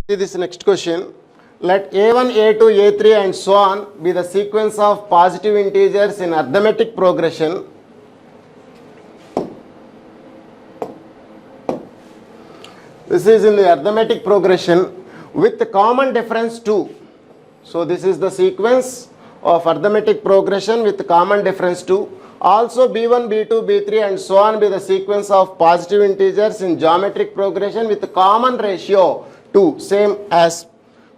See this next question. Let a1, a2, a3 and so on be the sequence of positive integers in arithmetic progression. This is in the arithmetic progression with the common difference 2. So this is the sequence of arithmetic progression with common difference 2. Also b1, b2, b3 and so on be the sequence of positive integers in geometric progression with common ratio 2, same as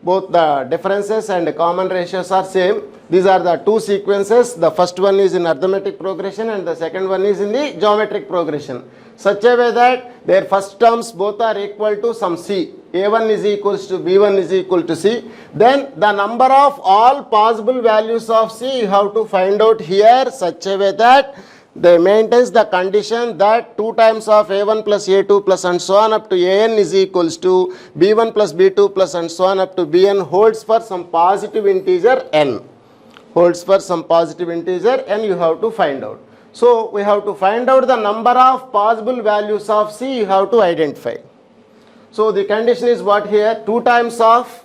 both the differences and common ratios are same. These are the two sequences. The first one is in arithmetic progression and the second one is in the geometric progression. Such a way that their first terms both are equal to some c. a1 is equals to b1 is equal to c. Then the number of all possible values of c you have to find out here such a way that they maintains the condition that 2 times of a1 plus a2 plus and so on up to an is equals to b1 plus b2 plus and so on up to bn holds for some positive integer n. Holds for some positive integer n you have to find out. So we have to find out the number of possible values of c you have to identify. So the condition is what here? 2 times of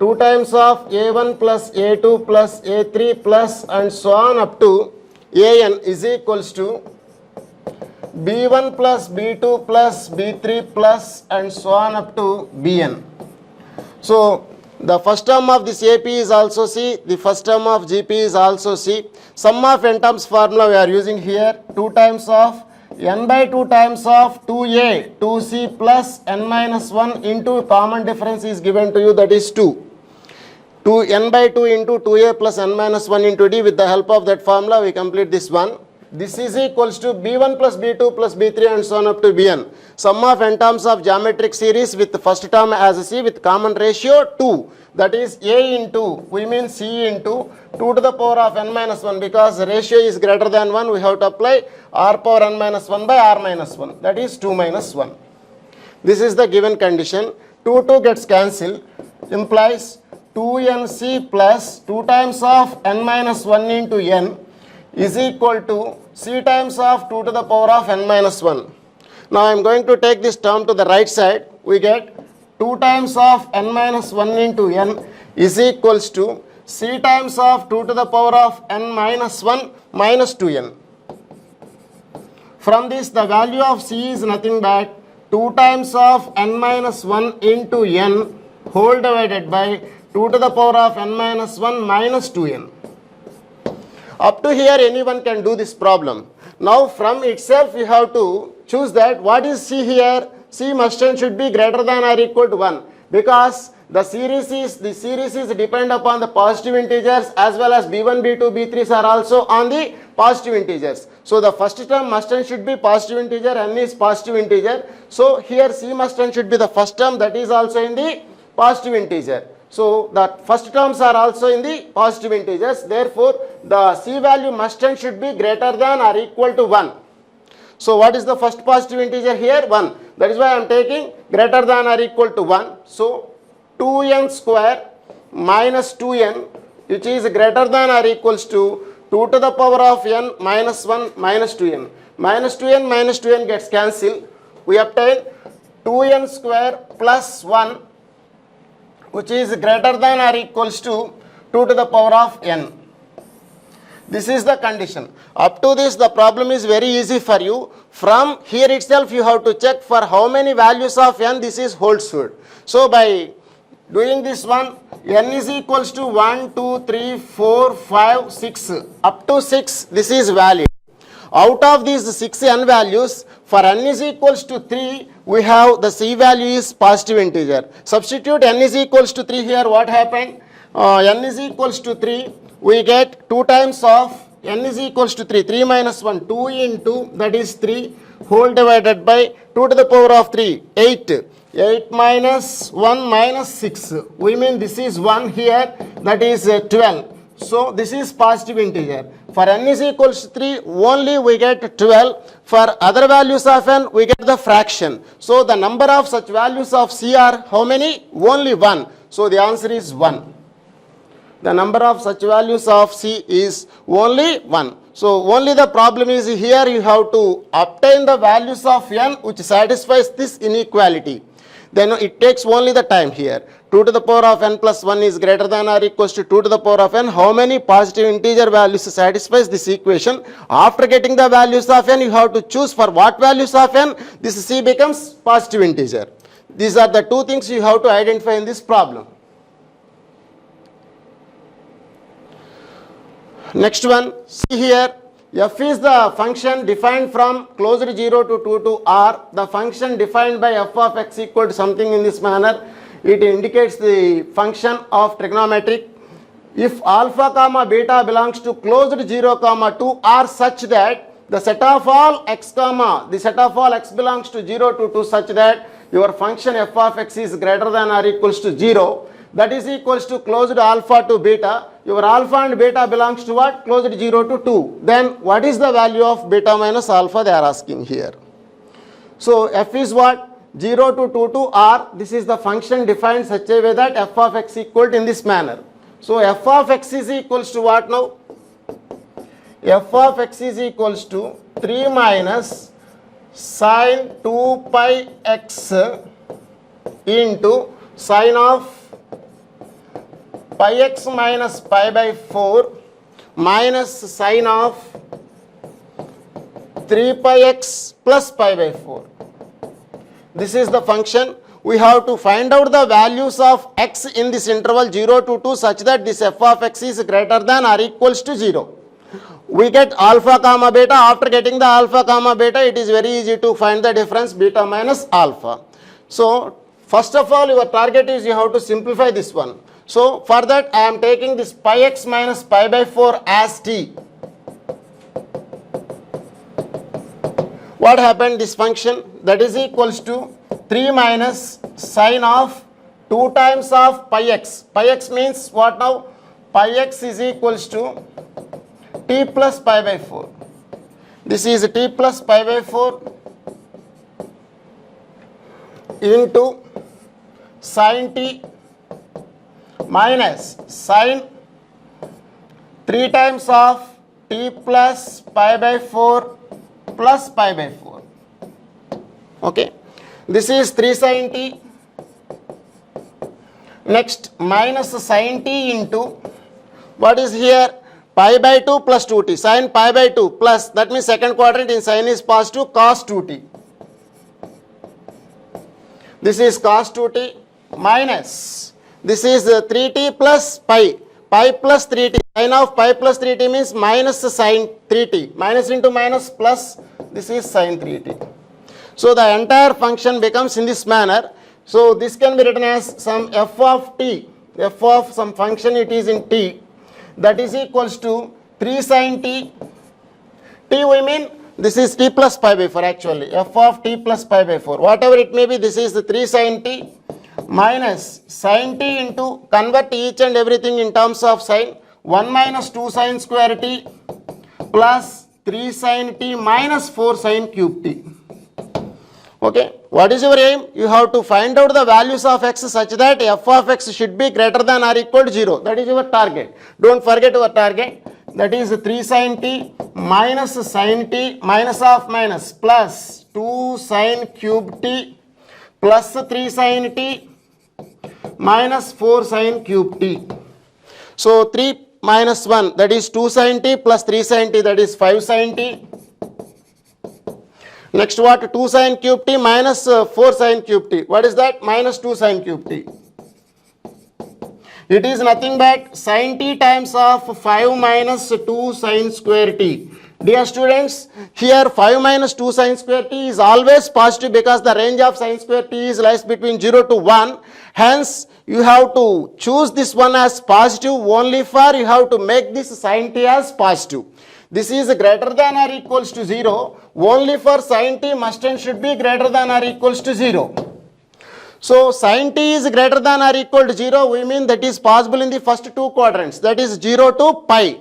a1 plus a2 plus a3 plus and so on up to an is equals to b1 plus b2 plus b3 plus and so on up to bn. So the first term of this AP is also C, the first term of GP is also C. Sum of n terms formula we are using here, 2 times of n by 2 times of 2a, 2c plus n minus 1 into common difference is given to you, that is 2. 2n by 2 into 2a plus n minus 1 into d. With the help of that formula we complete this one. This is equals to b1 plus b2 plus b3 and so on up to bn. Sum of n terms of geometric series with the first term as c with common ratio 2. That is a into, we mean c into 2 to the power of n minus 1, because the ratio is greater than 1 we have to apply r power n minus 1 by r minus 1, that is 2 minus 1. This is the given condition. 2 gets cancelled, implies 2nc plus 2 times of n minus 1 into n is equal to c times of 2 to the power of n minus 1. Now I am going to take this term to the right side. We get 2 times of n minus 1 into n is equals to c times of 2 to the power of n minus 1 minus 2n. From this the value of c is nothing but 2 times of n minus 1 into n whole divided by 2 to the power of n minus 1 minus 2n. Up to here anyone can do this problem. Now from itself you have to choose that what is c here. C must and should be greater than or equal to 1, because the series is depend upon the positive integers as well as b1, b2, b3s are also on the positive integers. So the first term must and should be positive integer, n is positive integer. So here c must and should be the first term, that is also in the positive integer. So the first terms are also in the positive integers. Therefore the c value must and should be greater than or equal to 1. So what is the first positive integer here? 1. That is why I am taking greater than or equal to 1. So 2n square minus 2n, which is greater than or equals to 2 to the power of n minus 1 minus 2n. Minus 2n gets cancelled. We obtain 2n square plus 1, which is greater than or equals to 2 to the power of n. This is the condition. Up to this the problem is very easy for you. From here itself you have to check for how many values of n this is holds good. So by doing this one, n is equals to 1, 2, 3, 4, 5, 6. Up to 6 this is valid. Out of these 6 n values, for n is equals to 3, we have the c value is positive integer. Substitute n is equals to 3 here, what happened? N is equals to 3, we get 2 times of n is equals to 3, 3 minus 1, 2 into, that is 3, whole divided by 2 to the power of 3, 8. 8 minus 1 minus 6, we mean this is 1 here, that is 12. So this is positive integer. For n is equals to 3, only we get 12. For other values of n, we get the fraction. So the number of such values of c are how many? Only 1. So the answer is 1. The number of such values of c is only 1. So only the problem is here you have to obtain the values of n which satisfies this inequality. Then it takes only the time here. 2 to the power of n plus 1 is greater than or equals to 2 to the power of n. How many positive integer values satisfies this equation? After getting the values of n, you have to choose for what values of n this c becomes positive integer. These are the two things you have to identify in this problem. Next one, see here, f is the function defined from closed 0 to 2 to r. The function defined by f of x equal to something in this manner. It indicates the function of trigonometric. If alpha comma beta belongs to closed 0 comma 2 are such that the set of all x comma, the set of all x belongs to 0 to 2 such that your function f of x is greater than or equals to 0, that is equals to closed alpha to beta. Your alpha and beta belongs to what? Closed 0 to 2. Then what is the value of beta minus alpha they are asking here. So f is what? 0 to 2 to r. This is the function defined such a way that f of x equal to in this manner. So f of x is equals to what now? F of x is equals to 3 minus sine 2 pi x into sine of pi x minus pi by 4 minus sine of 3 pi x plus pi by 4. This is the function. We have to find out the values of x in this interval 0 to 2 such that this f of x is greater than or equals to 0. We get alpha comma beta. After getting the alpha comma beta, it is very easy to find the difference beta minus alpha. So first of all, your target is you have to simplify this one. So for that I am taking this pi x minus pi by 4 as t. What happened? This function that is equals to 3 minus sine of 2 times of pi x. Pi x means what now? Pi x is equals to t plus pi by 4. This is t plus pi by 4 into sine t minus sine 3 times of t plus pi by 4 plus pi by 4. Okay. This is 3 sine t. Next minus sine t into what is here? Pi by 2 plus 2t. Sine pi by 2 plus, that means second quadrant in sine is positive, cos 2t. This is cos 2t minus, this is 3t plus pi. Pi plus 3t. Sine of pi plus 3t means minus sine 3t. Minus into minus plus, this is sine 3t. So the entire function becomes in this manner. So this can be written as some f of t, f of some function it is in t, that is equals to 3 sine t. T we mean this is t plus pi by 4 actually, f of t plus pi by 4. Whatever it may be, this is the 3 sine t minus sine t into, convert each and everything in terms of sine, 1 minus 2 sine square t plus 3 sine t minus 4 sine cube t. Okay, what is your aim? You have to find out the values of x such that f of x should be greater than or equal to 0. That is your target. Don't forget your target. That is 3 sine t minus sine t minus of minus plus 2 sine cube t plus 3 sine t minus 4 sine cube t. So 3 minus 1, that is 2 sine t plus 3 sine t, that is 5 sine t. Next what? 2 sine cube t minus 4 sine cube t. What is that? Minus 2 sine cube t. It is nothing but sine t times of 5 minus 2 sine square t. Dear students, here 5 minus 2 sine square t is always positive because the range of sine square t is lies between 0 to 1. Hence, you have to choose this one as positive only for you have to make this sine t as positive. This is greater than or equals to 0. Only for sine t must and should be greater than or equals to 0. So sine t is greater than or equal to 0. We mean that is possible in the first two quadrants. That is 0 to pi.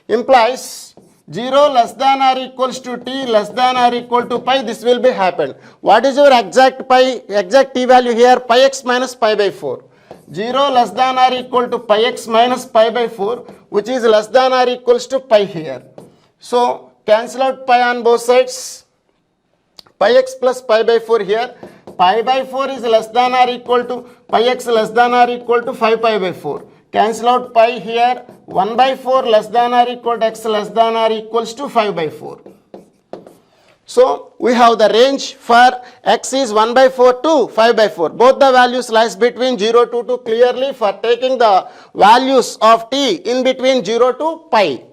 Implies 0 less than or equals to t less than or equal to pi. This will be happen. What is your exact t value here? Pi x minus pi by 4. 0 less than or equal to pi x minus pi by 4, which is less than or equals to pi here. So cancel out pi on both sides. Pi x plus pi by 4 here. Pi by 4 is less than or equal to pi x less than or equal to 5 pi by 4. Cancel out pi here. 1 by 4 less than or equal to x less than or equals to 5 by 4. So we have the range for x is 1 by 4 to 5 by 4. Both the values lies between 0 to 2 clearly for taking the values of t in between 0 to pi.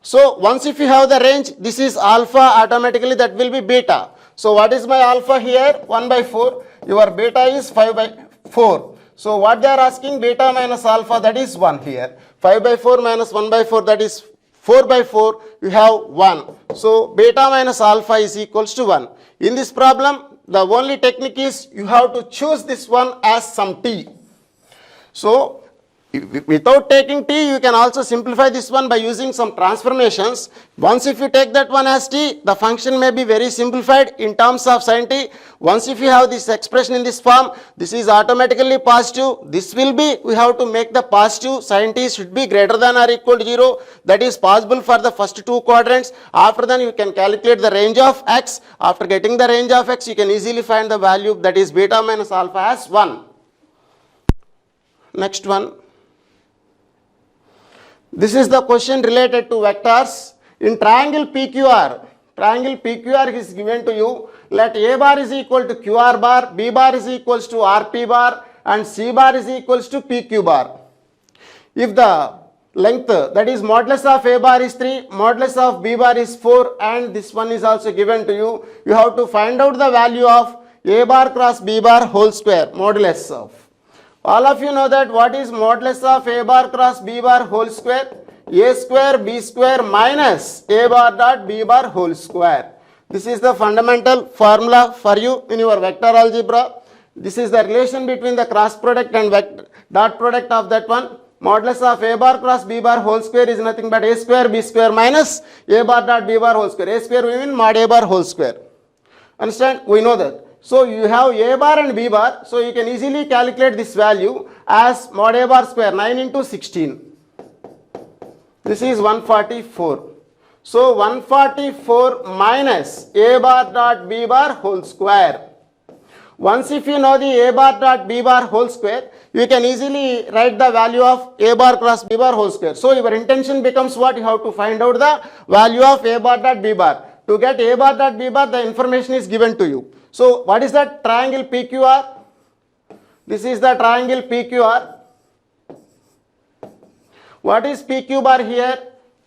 So once if you have the range, this is alpha, automatically that will be beta. So what is my alpha here? 1 by 4. Your beta is 5 by 4. So what they are asking, beta minus alpha, that is 1 here. 5 by 4 minus 1 by 4, that is 4 by 4, you have 1. So beta minus alpha is equals to 1. In this problem, the only technique is you have to choose this one as some t. So without taking t, you can also simplify this one by using some transformations. Once if you take that one as t, the function may be very simplified in terms of sin t. Once if you have this expression in this form, this is automatically positive. This will be, we have to make the positive, sin t should be greater than or equal to 0. That is possible for the first two quadrants. After that, you can calculate the range of x. After getting the range of x, you can easily find the value, that is beta minus alpha, as 1. Next one. This is the question related to vectors. In triangle PQR is given to you. Let A bar is equal to QR bar, B bar is equals to RP bar, and C bar is equals to PQ bar. If the length, that is modulus of A bar is 3, modulus of B bar is 4, and this one is also given to you, you have to find out the value of A bar cross B bar whole square, modulus of. All of you know that what is modulus of A bar cross B bar whole square? A square B square minus A bar dot B bar whole square. This is the fundamental formula for you in your vector algebra. This is the relation between the cross product and dot product of that one. Modulus of A bar cross B bar whole square is nothing but A square B square minus A bar dot B bar whole square. A square we mean mod A bar whole square. Understand? We know that. So you have A bar and B bar, so you can easily calculate this value as mod A bar square, 9 into 16. This is 144. So 144 minus A bar dot B bar whole square. Once if you know the A bar dot B bar whole square, you can easily write the value of A bar cross B bar whole square. So your intention becomes what? You have to find out the value of A bar dot B bar. To get A bar dot B bar, the information is given to you. So what is that triangle PQR? This is the triangle PQR. What is PQ bar here?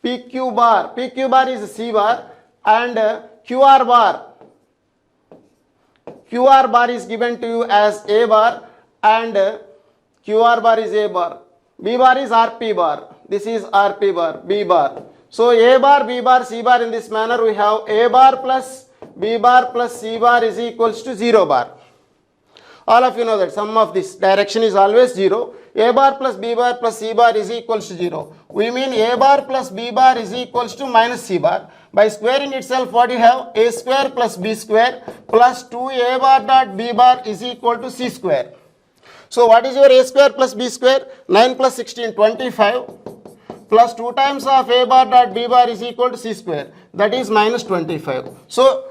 PQ bar is C bar, and QR bar is given to you as A bar, and QR bar is A bar. B bar is RP bar. This is RP bar, B bar. So A bar, B bar, C bar, in this manner we have A bar plus B bar plus C bar is equals to 0 bar. All of you know that sum of this direction is always 0. A bar plus B bar plus C bar is equals to 0. We mean A bar plus B bar is equals to minus C bar. By squaring itself, what you have? A square plus B square plus 2A bar dot B bar is equal to C square. So what is your A square plus B square? 9 plus 16, 25. Plus 2 times of A bar dot B bar is equal to C square. That is minus 25. So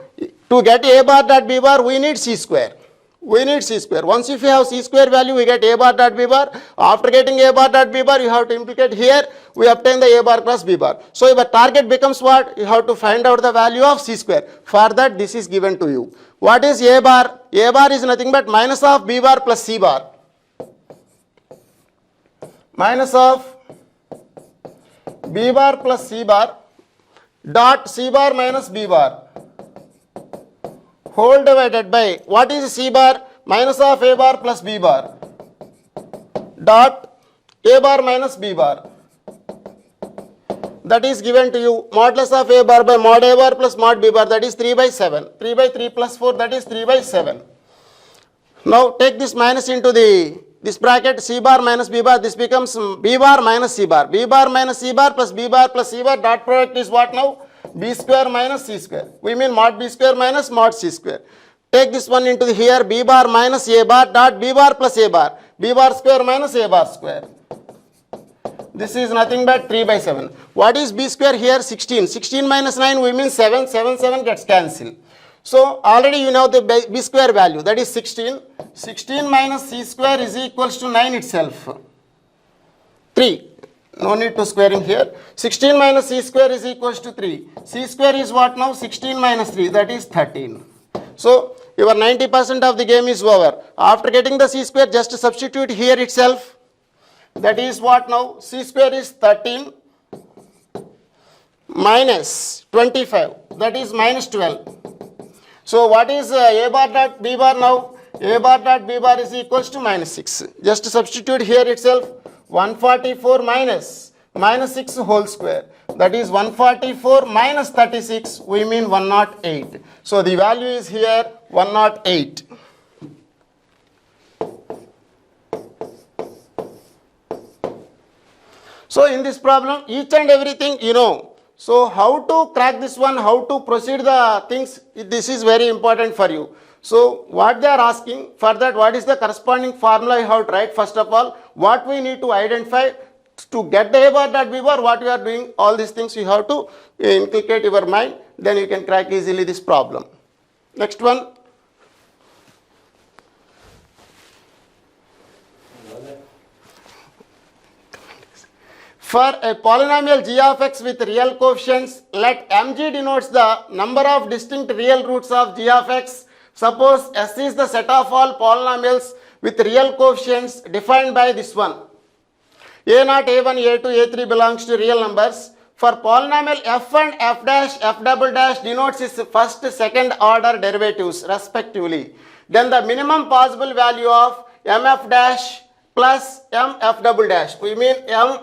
to get A bar dot B bar, we need C square. Once if you have C square value, we get A bar dot B bar. After getting A bar dot B bar, you have to implicate here. We obtain the A bar plus B bar. So your target becomes what? You have to find out the value of C square. For that, this is given to you. What is A bar? A bar is nothing but minus of B bar plus C bar. Minus of B bar plus C bar dot C bar minus B bar whole divided by, what is C bar? Minus of A bar plus B bar dot A bar minus B bar. That is given to you modulus of A bar by mod A bar plus mod B bar, that is 3 by 7. 3 by 3 plus 4, that is 3 by 7. Now take this minus into this bracket, C bar minus B bar, this becomes B bar minus C bar. B bar minus C bar plus B bar plus C bar, dot product is what now? B square minus C square. We mean mod B square minus mod C square. Take this one into here, B bar minus A bar dot B bar plus A bar. B bar square minus A bar square. This is nothing but 3 by 7. What is b square here? 16. 16 minus 9, we mean 7. 7, 7 gets cancelled. So already you know the b square value, that is 16. 16 minus c square is equals to 9 itself. 3. No need to squaring here. 16 minus c square is equals to 3. C square is what now? 16 minus 3, that is 13. So your 90% of the game is over. After getting the c square, just substitute here itself. That is what now? C square is 13 minus 25, that is minus 12. So what is a bar dot b bar now? A bar dot b bar is equals to minus 6. Just substitute here itself. 144 minus 6 whole square, that is 144 minus 36, we mean 108. So the value is here 108. So in this problem, each and everything you know. So how to crack this one, how to proceed the things, this is very important for you. So what they are asking, for that what is the corresponding formula you have to write first of all, what we need to identify to get the a bar dot b bar, what we are doing, all these things you have to inculcate your mind, then you can crack easily this problem. Next one. For a polynomial g of x with real coefficients, let mg denotes the number of distinct real roots of g of x. Suppose S is the set of all polynomials with real coefficients defined by this one. A0, A1, A2, A3 belongs to real numbers. For polynomial f and f dash, f double dash denotes its first, second order derivatives respectively. Then the minimum possible value of mf dash plus mf double dash. We mean m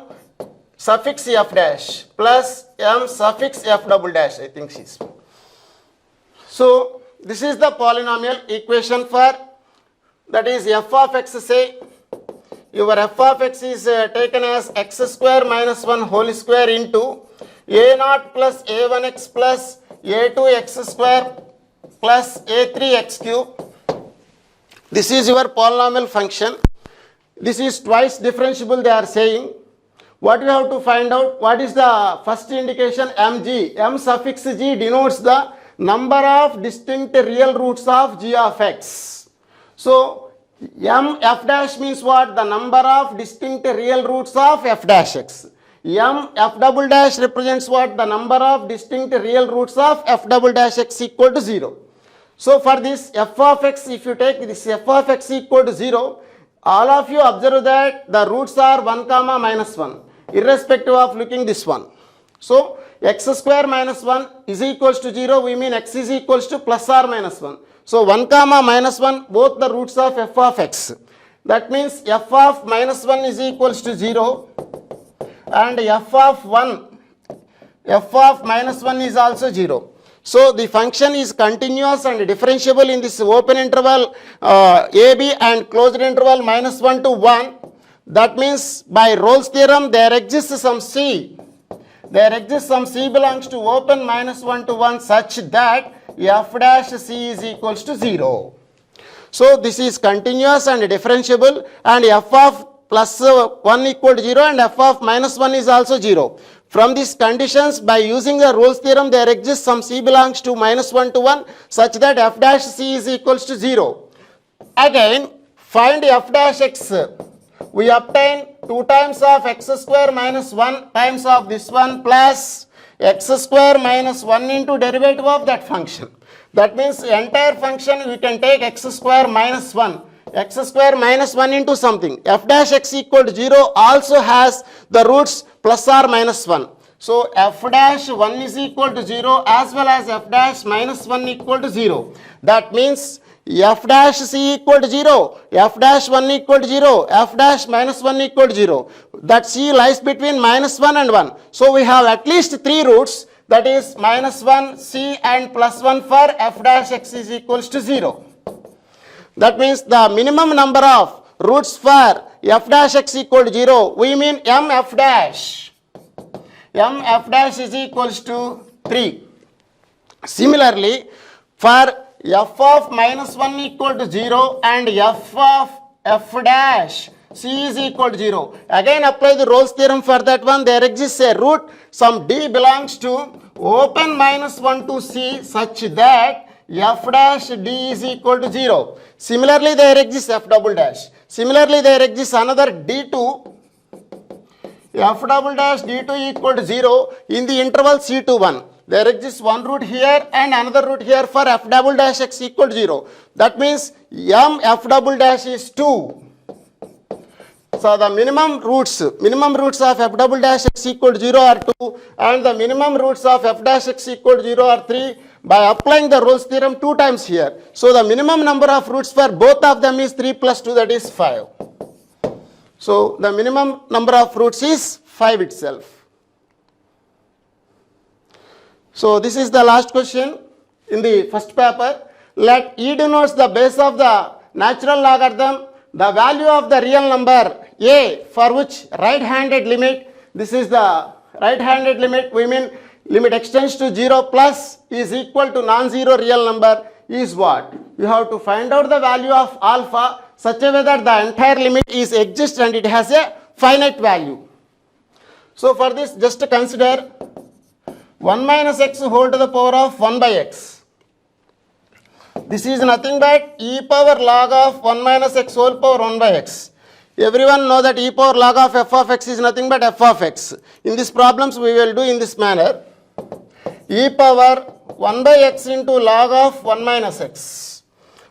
suffix f dash plus m suffix f double dash, I think she's. So this is the polynomial equation for, that is f of x, say your f of x is taken as x square minus 1 whole square into a0 plus a1x plus a2x square plus a3x cube. This is your polynomial function. This is twice differentiable they are saying. What we have to find out, what is the first indication? mg. M suffix g denotes the number of distinct real roots of g of x. So m f dash means what? The number of distinct real roots of f dash x. M f double dash represents what? The number of distinct real roots of f double dash x equal to 0. So for this f of x, if you take this f of x equal to 0, all of you observe that the roots are 1 comma minus 1, irrespective of looking this one. So x square minus 1 is equals to 0, we mean x is equals to plus or minus 1. So 1 comma minus 1, both the roots of f of x. That means f of minus 1 is equals to 0 and f of minus 1 is also 0. So the function is continuous and differentiable in this open interval ab and closed interval minus 1 to 1. That means by Rolle's theorem there exists some c. There exists some c belongs to open minus 1 to 1 such that f dash c is equals to 0. So this is continuous and differentiable, and f of plus 1 equal to 0 and f of minus 1 is also 0. From these conditions, by using the Rolle's theorem, there exists some c belongs to minus 1 to 1 such that f dash c is equals to 0. Again, find f dash x. We obtain 2 times of x square minus 1 times of this one plus x square minus 1 into derivative of that function. That means the entire function we can take x square minus 1. X square minus 1 into something. F dash x equal to 0 also has the roots plus or minus 1. So f dash 1 is equal to 0 as well as f dash minus 1 equal to 0. That means f dash c equal to 0, f dash 1 equal to 0, f dash minus 1 equal to 0. That c lies between minus 1 and 1. So we have at least 3 roots, that is minus 1, c and plus 1 for f dash x is equals to 0. That means the minimum number of roots for f dash x equal to 0, we mean m f dash. M f dash is equals to 3. Similarly, for f of minus 1 equal to 0 and f of f dash C is equal to 0. Again apply the Rolle's theorem for that one. There exists a root, some D belongs to open minus 1 to C such that f dash D is equal to 0. Similarly, there exists f double dash. Similarly, there exists another D2, f double dash D2 equal to 0 in the interval C to 1. There exists one root here and another root here for f double dash x equal to 0. That means m f double dash is 2. So the minimum roots of f double dash x equal to 0 are 2 and the minimum roots of f dash x equal to 0 are 3 by applying the Rolle's theorem 2 times here. So the minimum number of roots for both of them is 3 plus 2, that is 5. So the minimum number of roots is 5 itself. So this is the last question in the first paper. Let E denotes the base of the natural logarithm, the value of the real number A for which right-handed limit, this is the right-handed limit, we mean limit extends to 0 plus is equal to non-zero real number is what? You have to find out the value of alpha such a way that the entire limit is exists and it has a finite value. So for this, just consider 1 minus x whole to the power of 1 by x. This is nothing but e power log of 1 minus x whole power 1 by x. Everyone know that e power log of f of x is nothing but f of x. In these problems we will do in this manner. E power 1 by x into log of 1 minus x.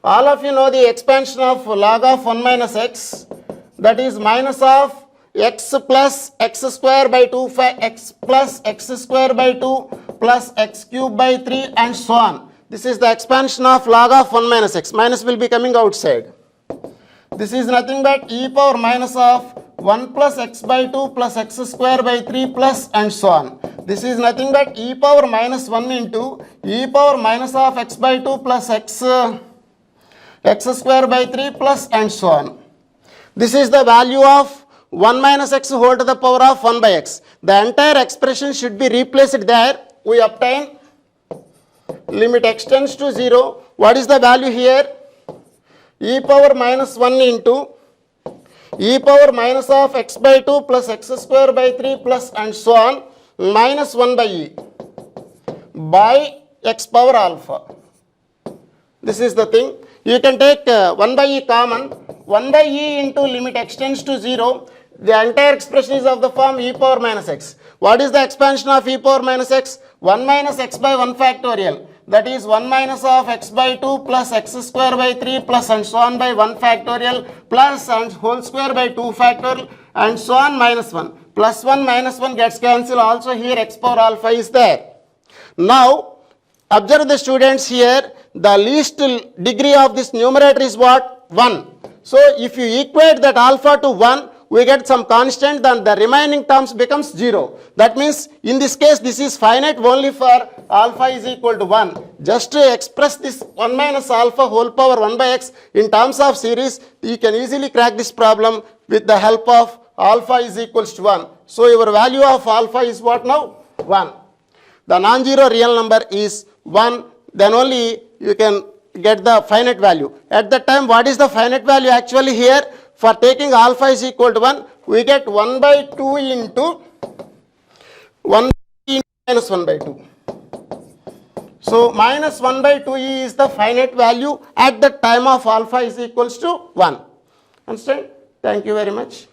All of you know the expansion of log of 1 minus x, that is minus of x plus x square by 2 x plus x square by 2 plus x cube by 3 and so on. This is the expansion of log of 1 minus x. Minus will be coming outside. This is nothing but e power minus of 1 plus x by 2 plus x square by 3 plus and so on. This is nothing but e power minus 1 into e power minus of x by 2 plus x square by 3 plus and so on. This is the value of 1 minus x whole to the power of 1 by x. The entire expression should be replaced there. We obtain limit extends to 0. What is the value here? E power minus 1 into e power minus of x by 2 plus x square by 3 plus and so on minus 1 by e by x power alpha. This is the thing. You can take 1 by e common. 1 by e into limit extends to 0. The entire expression is of the form e power minus x. What is the expansion of e power minus x? 1 minus x by 1 factorial. That is 1 minus of x by 2 plus x square by 3 plus and so on by 1 factorial plus and whole square by 2 factorial and so on minus 1. Plus 1 minus 1 gets cancelled. Also here x power alpha is there. Now observe the students here. The least degree of this numerator is what? 1. So if you equate that alpha to 1, we get some constant, then the remaining terms becomes 0. That means in this case this is finite only for alpha is equal to 1. Just to express this 1 minus alpha whole power 1 by x in terms of series, you can easily crack this problem with the help of alpha is equals to 1. So your value of alpha is what now? 1. The non-zero real number is 1, then only you can get the finite value. At that time, what is the finite value actually here? For taking alpha is equal to 1, we get 1 by 2 into 1 minus 1 by 2. So minus 1 by 2e is the finite value at the time of alpha is equals to 1. Understand? Thank you very much.